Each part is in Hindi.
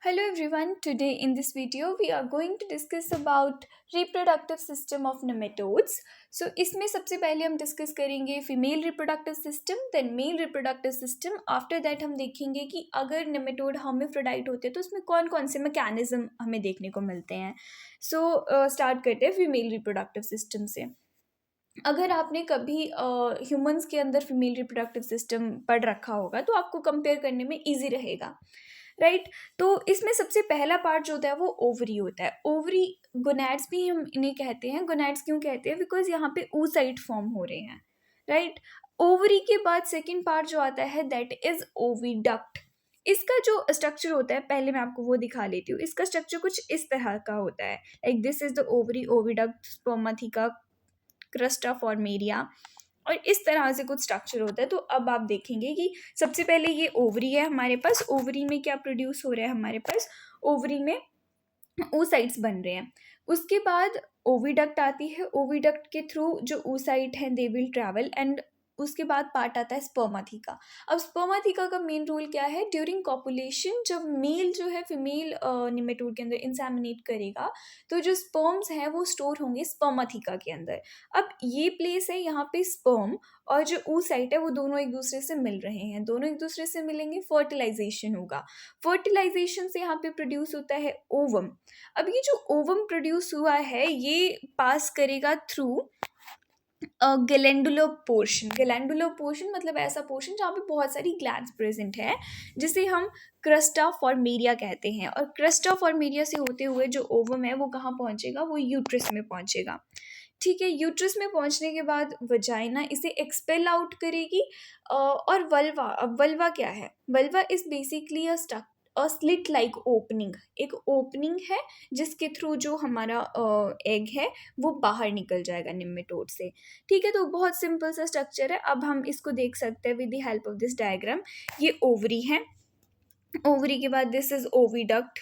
Hello everyone, today in this video we are going to discuss about reproductive system of nematodes. So इसमें सबसे पहले हम डिस्कस करेंगे female reproductive system, then male reproductive system. After that हम देखेंगे कि अगर नेमेटोड हर्माफ्रोडाइट होते हैं तो उसमें कौन कौन से मैकेनिज्म हमें देखने को मिलते हैं. सो स्टार्ट करते हैं फीमेल रिप्रोडक्टिव सिस्टम से. अगर आपने कभी ह्यूमंस के अंदर फीमेल रिप्रोडक्टिव सिस्टम पढ़ रखा होगा तो आपको कंपेयर करने में इजी रहेगा, राइट. तो इसमें सबसे पहला पार्ट जो होता है वो ओवरी होता है. ओवरी गोनैड्स भी हम इन्हें कहते हैं. गोनैड्स क्यों कहते हैं? बिकॉज यहाँ पे oocyte फॉर्म हो रहे हैं, राइट. ओवरी के बाद सेकेंड पार्ट जो आता है दैट इज ओविडक्ट. इसका जो स्ट्रक्चर होता है पहले मैं आपको वो दिखा लेती हूँ. इसका स्ट्रक्चर कुछ इस तरह का होता है, like this is the ovary, oviduct, spermatheca, क्रस्टा फॉर्मेरिया, और इस तरह से कुछ स्ट्रक्चर होता है. तो अब आप देखेंगे कि सबसे पहले ये ओवरी है हमारे पास. ओवरी में क्या प्रोड्यूस हो रहा है हमारे पास? ओवरी में oocytes बन रहे हैं. उसके बाद ओविडक्ट आती है. ओविडक्ट के थ्रू जो oocyte हैं दे विल ट्रैवल, एंड उसके बाद पार्ट आता है स्पर्मेटिका. अब स्पर्मेटिका का मेन रोल क्या है? ड्यूरिंग कॉपुलेशन जब मेल जो है फीमेल निमेटोड के अंदर इंसेमिनेट करेगा तो जो स्पर्म्स हैं वो स्टोर होंगे स्पर्मेटिका के अंदर. अब ये प्लेस है यहाँ पे स्पर्म और जो oocyte है वो दोनों एक दूसरे से मिल रहे हैं. दोनों एक दूसरे से मिलेंगे, फर्टिलाइजेशन होगा. फर्टिलाइजेशन से यहाँ पे प्रोड्यूस होता है ओवम. अब ये जो ओवम प्रोड्यूस हुआ है ये पास करेगा through glandular portion. Glandular portion मतलब ऐसा पोर्शन जहाँ पे बहुत सारी ग्लैंड्स प्रेजेंट है, जिसे हम क्रस्टा फॉर्मेरिया कहते हैं. और क्रस्टा फॉर्मेरिया से होते हुए जो ओवम है वो कहाँ पहुँचेगा? वो यूट्रस में पहुँचेगा. ठीक है, यूट्रस में पहुँचने के बाद वजाइना इसे एक्सपेल आउट करेगी. और वल्वा, अब वल्वा क्या है? Vulva is basically a slit like opening. एक ओपनिंग है जिसके थ्रू जो हमारा एग है वो बाहर निकल जाएगा निमेटोड से. ठीक है, तो बहुत सिंपल सा स्ट्रक्चर है. अब हम इसको देख सकते हैं with the help of this diagram. ये ओवरी है. ओवरी के बाद this is oviduct,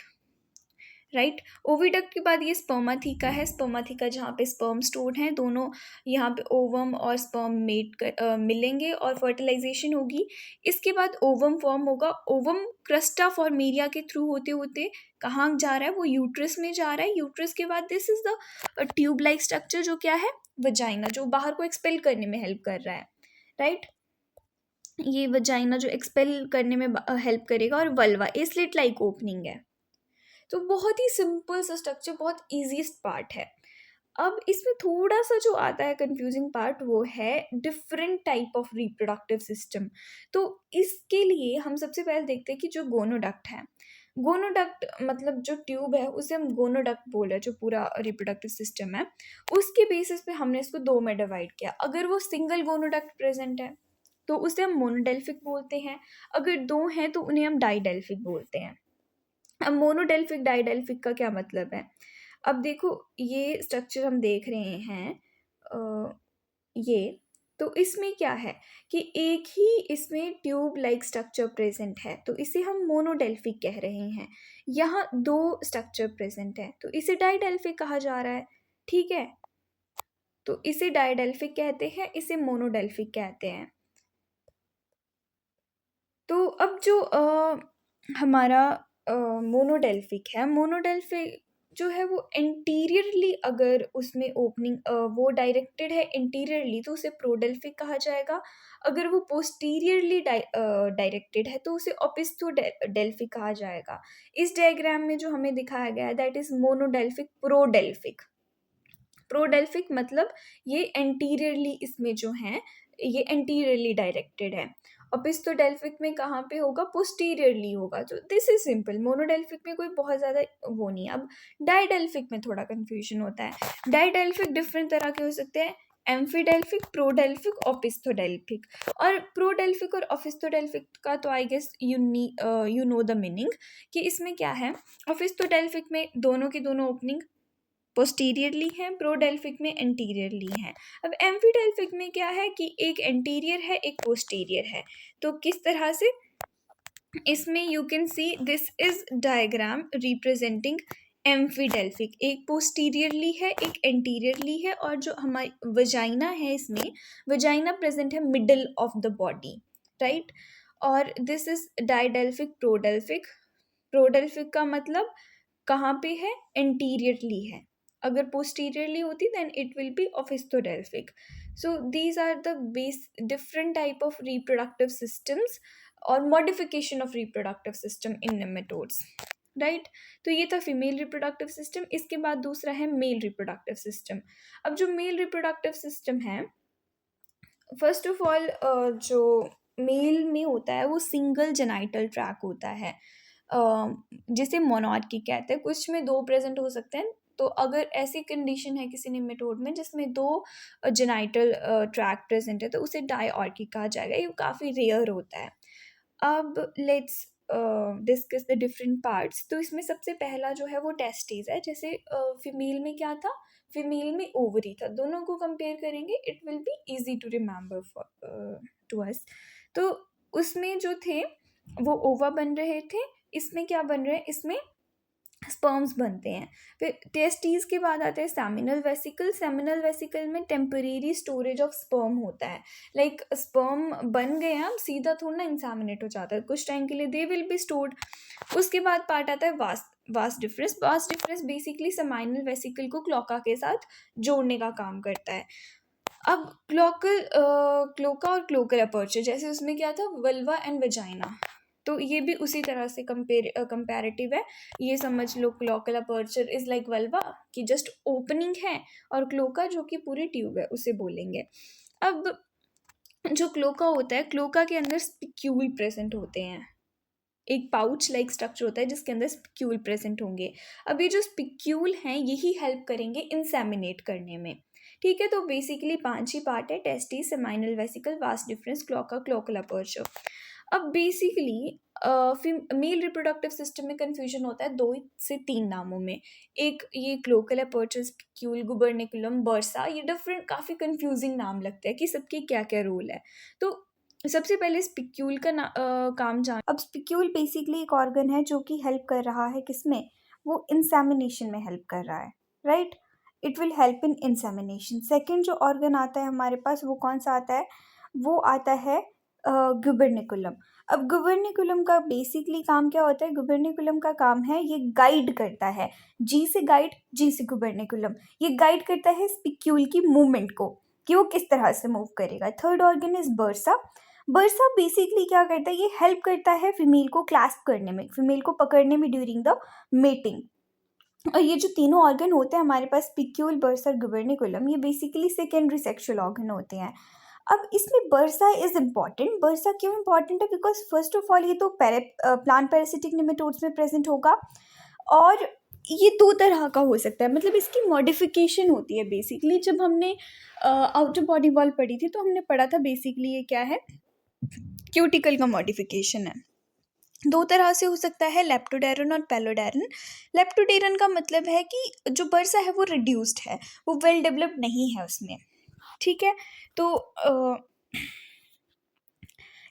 right. Oviduct के बाद ये स्पर्मेटिका है. स्पर्मेटिका जहाँ पे स्पर्म स्टोर्ड हैं, दोनों यहाँ पे ओवम और स्पर्म मिलेंगे और फर्टिलाइजेशन होगी. इसके बाद ओवम फॉर्म होगा. ओवम क्रस्टा फॉर्मेरिया के थ्रू होते होते कहाँ जा रहा है? वो यूट्रस में जा रहा है. यूट्रस के बाद this is the tube like structure जो क्या है? वजाइना, जो बाहर को एक्सपेल करने में हेल्प कर रहा है, राइट. ये वजाइना जो एक्सपेल करने में हेल्प करेगा. और वल्वा ए स्लिट लाइक ओपनिंग है. तो बहुत ही सिंपल सा स्ट्रक्चर, बहुत ईजीएस्ट पार्ट है. अब इसमें थोड़ा सा जो आता है कंफ्यूजिंग पार्ट वो है different type of reproductive system. तो इसके लिए हम सबसे पहले देखते हैं कि जो गोनोडक्ट है, गोनोडक्ट मतलब जो ट्यूब है उसे हम गोनोडक्ट बोल रहे हैं. जो पूरा रिप्रोडक्टिव सिस्टम है उसके बेसिस पे हमने इसको दो में डिवाइड किया. अगर वो सिंगल गोनोडक्ट प्रेजेंट है तो उसे हम मोनोडेल्फिक बोलते हैं. अगर दो हैं तो उन्हें हम डाइडेल्फिक बोलते हैं. अब मोनोडेल्फिक डाइडेल्फिक का क्या मतलब है? अब देखो ये स्ट्रक्चर हम देख रहे हैं, ये तो इसमें क्या है कि एक ही इसमें ट्यूब लाइक स्ट्रक्चर प्रेजेंट है तो इसे हम मोनोडेल्फिक कह रहे हैं. यहाँ दो स्ट्रक्चर प्रेजेंट है तो इसे डाइडेल्फिक कहा जा रहा है. ठीक है, तो इसे डाइडेल्फिक कहते हैं, इसे मोनोडेल्फिक कहते हैं. तो अब जो हमारा मोनोडेल्फिक है, मोनोडेल्फिक जो है वो इंटीरियरली अगर उसमें ओपनिंग वो डायरेक्टेड है इंटीरियरली तो उसे प्रोडेल्फिक कहा जाएगा. अगर वो पोस्टीरियरली डायरेक्टेड है तो उसे ओपिस्थोडेल्फिक कहा जाएगा. इस डायग्राम में जो हमें दिखाया गया है दैट इज मोनोडेल्फिक प्रोडेल्फिक. प्रोडेल्फिक मतलब ये एंटीरियरली इसमें जो है ये एंटीरियरली डायरेक्टेड है. ओपिस्थोडेल्फिक में कहाँ पे होगा? पोस्टीरियरली होगा. तो दिस इज सिंपल. मोनोडेल्फिक में कोई बहुत ज़्यादा वो नहीं है. अब डाइडेल्फिक में थोड़ा कन्फ्यूजन होता है. डाइडेल्फिक डिफरेंट तरह के हो सकते हैं, एम्फीडेल्फिक, प्रोडेल्फिक, ओपिस्थोडेल्फिक. और प्रोडेल्फिक और ओपिस्थोडेल्फिक का तो I guess you know the meaning कि इसमें क्या है. ओपिस्थोडेल्फिक में दोनों की दोनों ओपनिंग पोस्टीरियरली है, प्रोडेल्फिक में एंटीरियरली है. अब एम्फीडेल्फिक में क्या है कि एक एंटीरियर है एक पोस्टीरियर है. तो किस तरह से? इसमें you can see this is diagram representing amphidelphic. एक पोस्टीरियरली है एक एंटीरियरली है. और जो हमारी वजाइना है इसमें वजाइना प्रेजेंट है middle of the body, right. और दिस इज डाइडेल्फिक प्रोडेल्फिक. प्रोडेल्फिक का मतलब कहाँ पे है, एंटीरियरली है, अगर पोस्टीरियरली होती then it will be opisthodelphic. So these are the base different type of reproductive systems और modification of reproductive system in nematodes, right. तो ये था फीमेल रिप्रोडक्टिव सिस्टम. इसके बाद दूसरा है मेल रिप्रोडक्टिव सिस्टम. अब जो मेल रिप्रोडक्टिव सिस्टम है, फर्स्ट ऑफ ऑल जो मेल में होता है वो सिंगल जेनाइटल ट्रैक होता है, जिसे मोनोआर्की कहते हैं. कुछ में दो प्रेजेंट हो सकते हैं. तो अगर ऐसी कंडीशन है किसी नेमेटोड में जिसमें दो जेनाइटल ट्रैक प्रेजेंट है तो उसे डायऑर्की कहा जाएगा. ये काफ़ी रेयर होता है. अब let's discuss the different parts. तो इसमें सबसे पहला जो है वो टेस्टिस है. जैसे फीमेल में क्या था, फीमेल में ओवरी था. दोनों को कंपेयर करेंगे, it will be easy to remember for to us. तो उसमें जो थे वो ओवा बन रहे थे. इसमें क्या बन रहे हैं, इसमें स्पर्म्स बनते हैं. फिर टेस्टिस के बाद आता है सेमिनल वेसिकल. सेमिनल वेसिकल में टेम्परेरी स्टोरेज ऑफ स्पर्म होता है. लाइक स्पर्म बन गए हैं, अब सीधा थोड़ा ना इंसेमिनेट हो जाता है, कुछ टाइम के लिए दे विल बी स्टोर्ड. उसके बाद पार्ट आता है vast difference. Vast difference basically seminal vesicle को क्लोका के साथ जोड़ने का काम करता है. अब क्लोका और क्लोकल अपर्चर, जैसे उसमें क्या था, वल्वा एंड वेजाइना, तो ये भी उसी तरह से कंपैरेटिव है. ये समझ लो cloacal aperture is like vulva कि जस्ट ओपनिंग है, और क्लोका जो कि पूरी ट्यूब है उसे बोलेंगे. अब जो क्लोका होता है, क्लोका के अंदर स्पिक्यूल प्रेजेंट होते हैं. एक पाउच लाइक स्ट्रक्चर होता है जिसके अंदर स्पिक्यूल प्रेजेंट होंगे. अब ये जो स्पिक्यूल हैं यही हेल्प करेंगे इंसेमिनेट करने में. ठीक है, तो बेसिकली 5 ही पार्ट है: testis, seminal vesicle, vast difference, cloaca, cloacal aperture. अब बेसिकली मेल रिप्रोडक्टिव सिस्टम में कंफ्यूजन होता है 2 से 3 नामों में. एक ये क्लोकल अपर्चर, स्पिक्यूल, गुबर्निकुलम, बर्सा, ये डिफरेंट काफ़ी कंफ्यूजिंग नाम लगते हैं कि सबके क्या क्या रोल है. तो सबसे पहले स्पिक्यूल का काम जान. अब स्पिक्यूल बेसिकली एक ऑर्गन है जो कि हेल्प कर रहा है किसमें, वो इंसेमिनेशन में हेल्प कर रहा है, right. It will help in insemination. Second जो ऑर्गन आता है हमारे पास वो कौन सा आता है, वो आता है गुबर्निकुलम. अब गुबर्निकुलम का बेसिकली काम क्या होता है, गुबर्निकुलम का काम है ये गाइड करता है. जी से गाइड, जी से गुबर्निकुलम, ये गाइड करता है स्पिक्यूल की मूवमेंट को कि वो किस तरह से मूव करेगा. Third organ is bursa. Bursa basically क्या करता है, ये हेल्प करता है फीमेल को क्लैस्प करने में, फीमेल को पकड़ने में ड्यूरिंग द मेटिंग. और ये जो तीनों ऑर्गन होते हैं हमारे पास, स्पिक्यूल, बर्सा और गुबर्निकुलम, ये बेसिकली सेकेंडरी सेक्सुअल ऑर्गन होते हैं. अब इसमें बर्सा इज इम्पॉर्टेंट. बर्सा क्यों इम्पॉर्टेंट है, बिकॉज फर्स्ट ऑफ ऑल ये तो प्लांट पैरासिटिक नेमेटोड्स में प्रेजेंट होगा, और ये 2 तरह का हो सकता है. मतलब इसकी मॉडिफिकेशन होती है. बेसिकली जब हमने आउटर बॉडी वॉल पढ़ी थी तो हमने पढ़ा था बेसिकली ये क्या है, क्यूटिकल का मॉडिफिकेशन है. 2 तरह से हो सकता है, लेप्टोडेरन और पेलोडेरन. लेप्टोडेरन का मतलब है कि जो बर्सा है वो रिड्यूस्ड है, वो वेल डेवलप्ड नहीं है उसमें. ठीक है, तो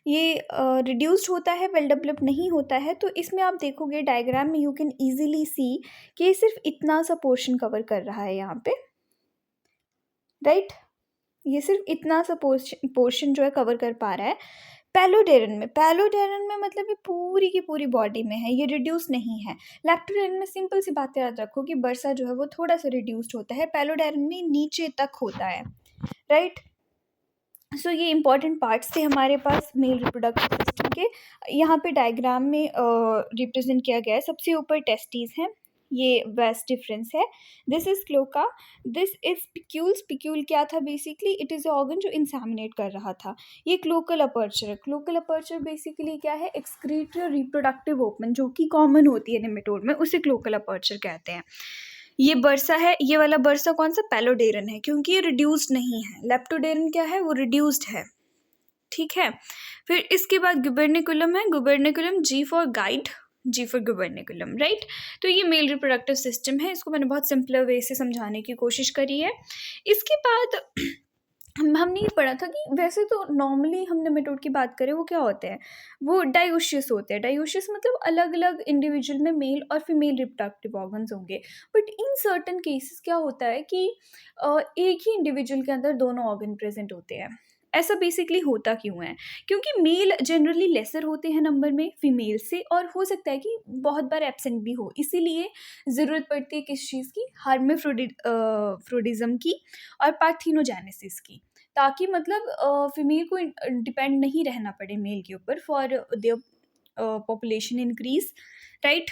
ये रिड्यूस्ड होता है, वेल डेवलप्ड नहीं होता है. तो इसमें आप देखोगे डायग्राम में, यू कैन ईजिली सी कि ये सिर्फ इतना सा पोर्शन कवर कर रहा है यहाँ पे, राइट. ये सिर्फ इतना सा पोर्शन जो है कवर कर पा रहा है. पेलोडेरन में मतलब ये पूरी की पूरी बॉडी में है, ये रिड्यूस नहीं है. लेप्टोडेरन में सिंपल सी बात याद रखो कि बर्सा जो है वो थोड़ा सा रिड्यूस्ड होता है, पेलोडेरन में नीचे तक होता है, राइट. सो ये इंपॉर्टेंट पार्ट्स थे हमारे पास मेल रिप्रोडक्टिव सिस्टम के. यहाँ पे डायग्राम में रिप्रेजेंट किया गया है. सबसे ऊपर टेस्टिस है, ये वेस्ट डिफरेंस है. This is cloaca, this is spicule. Spicule क्या था, बेसिकली इट इज़ ऑर्गन जो इंसेमिनेट कर रहा था. ये क्लोकल अपर्चर है. क्लोकल अपर्चर बेसिकली क्या है, एक्सक्रीटरी रिप्रोडक्टिव ओपन जो कि कॉमन होती है नेमेटोड में, उसे क्लोकल अपर्चर कहते हैं. ये बर्सा है, ये वाला बर्सा कौन सा, पेलोडेरन है, क्योंकि ये रिड्यूस्ड नहीं है. लेप्टोडेरन क्या है, वो रिड्यूस्ड है. ठीक है, फिर इसके बाद गुबर्निकुलम है. Gubernaculum, G for guide, G for gubernaculum, right. तो ये मेल रिप्रोडक्टिव सिस्टम है. इसको मैंने बहुत सिंपलर वे से समझाने की कोशिश करी है. इसके बाद हमने ये पढ़ा था कि वैसे तो नॉर्मली हम नेमेटोड की बात करें वो क्या होते हैं, वो डायोशियस होते हैं. डायोशियस मतलब अलग अलग इंडिविजुअल में मेल और फीमेल रिप्रोडक्टिव ऑर्गन्स होंगे. बट इन सर्टन केसेस क्या होता है कि एक ही इंडिविजुअल के अंदर दोनों ऑर्गन प्रेजेंट होते हैं. ऐसा बेसिकली होता क्यों है? क्योंकि मेल जनरली लेसर होते हैं नंबर में फीमेल से, और हो सकता है कि बहुत बार एब्सेंट भी हो, इसीलिए ज़रूरत पड़ती है किस चीज़ की, फ्रोडिज़म की और पार्थिनोजेनेसिस की, ताकि मतलब फीमेल को डिपेंड नहीं रहना पड़े मेल के ऊपर for their population increase, right.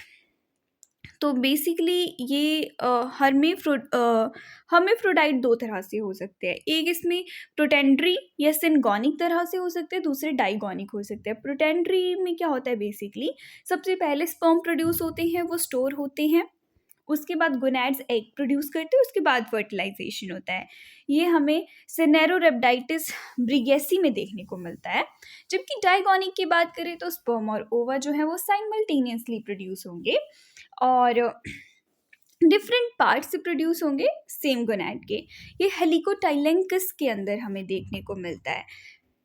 तो बेसिकली ये हर्मेफ्रोडाइट दो तरह से हो सकते हैं। एक इसमें प्रोटेंड्री या सिनगोनिक तरह से हो सकते हैं, दूसरे डाइगोनिक हो सकते हैं। प्रोटेंड्री में क्या होता है बेसिकली, सबसे पहले स्पर्म प्रोड्यूस होते हैं, वो स्टोर होते हैं, उसके बाद गोनैड्स एग प्रोड्यूस करते हैं, उसके बाद फर्टिलाइजेशन होता है। ये हमें सिनेरोरेप्टाइटिस ब्रिगेसी में देखने को मिलता है। जबकि डाइगोनिक की बात करें तो स्पर्म और ओवा जो है वो साइमल्टेनियसली प्रोड्यूस होंगे और डिफरेंट पार्ट से प्रोड्यूस होंगे सेम गोनैड के। ये हेलिकोटाइलेंकस के अंदर हमें देखने को मिलता है।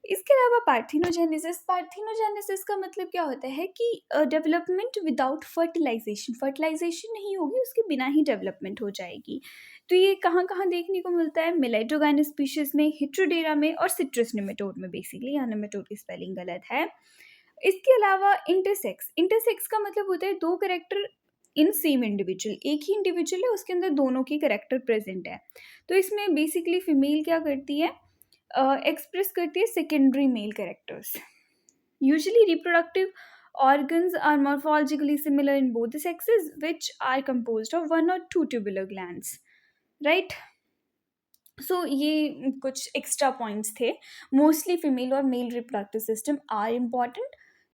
इसके अलावा पार्थिनोजेनेसिस का मतलब क्या होता है कि डेवलपमेंट विदाउट फर्टिलाइजेशन नहीं होगी, उसके बिना ही डेवलपमेंट हो जाएगी। तो ये कहाँ कहाँ देखने को मिलता है? मिलेटोगाइनस स्पीशीज में, हिट्रोडेरा में और सिट्रस नेमेटोड में। बेसिकली यहाँ नेमेटोड की स्पेलिंग गलत है। इसके अलावा इंटरसेक्स का मतलब होता है दो करेक्टर इन सेम इंडिविजुअल, एक ही इंडिविजुअल है, उसके अंदर दोनों की करेक्टर प्रेजेंट है। तो इसमें बेसिकली फीमेल क्या करती है, एक्सप्रेस करती है secondary male characters. Usually reproductive organs are morphologically similar in both the sexes, which are composed of one or two tubular glands, right? So ये कुछ एक्स्ट्रा पॉइंट्स थे। मोस्टली फीमेल और male reproductive system are important,